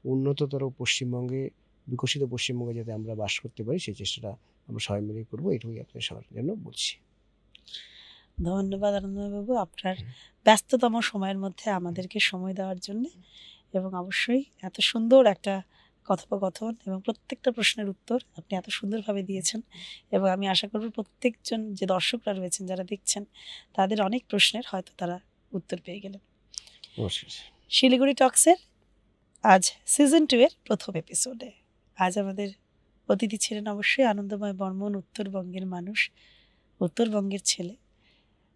উন্নততর পশ্চিমবঙ্গে, বিকশিত পশ্চিমবঙ্গে যাতে আমরা বাস করতে পারি সেই চেষ্টাটা আমরা সবাই মিলে করবো। এটুকুই আপনাদের সবার জন্য বলছি। ধন্যবাদ আনন্দময়বাবু, আপনার ব্যস্ততম সময়ের মধ্যে আমাদেরকে সময় দেওয়ার জন্য এবং অবশ্যই এত সুন্দর একটা কথোপকথন এবং প্রত্যেকটা প্রশ্নের উত্তর আপনি এত সুন্দরভাবে দিয়েছেন এবং আমি আশা করব প্রত্যেকজন যে দর্শকরা রয়েছেন যারা দেখছেন তাদের অনেক প্রশ্নের হয়তো তারা উত্তর পেয়ে গেলেন। নমস্কার। শিলিগুড়ি টক্সের আজ সিজন 2 এর প্রথম এপিসোডে আজ আমাদের অতিথি ছিলেন অবশ্যই আনন্দময় বর্মন, উত্তরবঙ্গের মানুষ, উত্তরবঙ্গের ছেলে।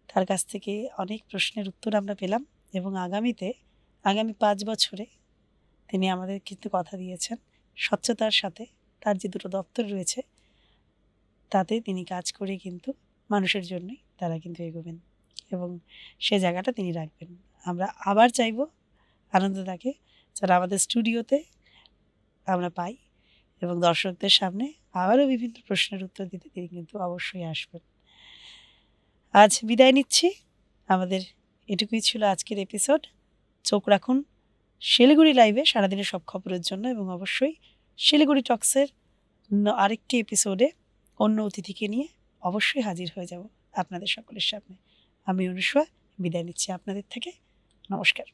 তার কাছ থেকে অনেক প্রশ্নের উত্তর আমরা পেলাম এবং আগামী 5 বছরে তিনি আমাদের কিন্তু কথা দিয়েছেন স্বচ্ছতার সাথে তার যে দুটো দপ্তর রয়েছে তাতে তিনি কাজ করে কিন্তু মানুষের জন্যই তারা কিন্তু এগোবেন এবং সে জায়গাটা তিনি রাখবেন। আমরা আবার চাইব আনন্দদাকে যারা আমাদের স্টুডিওতে আমরা পাই এবং দর্শকদের সামনে আবারও বিভিন্ন প্রশ্নের উত্তর দিতে তিনি কিন্তু অবশ্যই আসবেন। আজ বিদায় নিচ্ছি, আমাদের এটুকুই ছিল আজকের এপিসোড। চোখ রাখুন শিলিগুড়ি লাইভে সারাদিনের সব খবরের জন্য এবং অবশ্যই শিলিগুড়ি টক্সের আরেকটি এপিসোডে অন্য অতিথিকে নিয়ে অবশ্যই হাজির হয়ে যাব আপনাদের সকলের সামনে। আমি অনুষ্কা বিদায় নিচ্ছি আপনাদের থেকে। নমস্কার।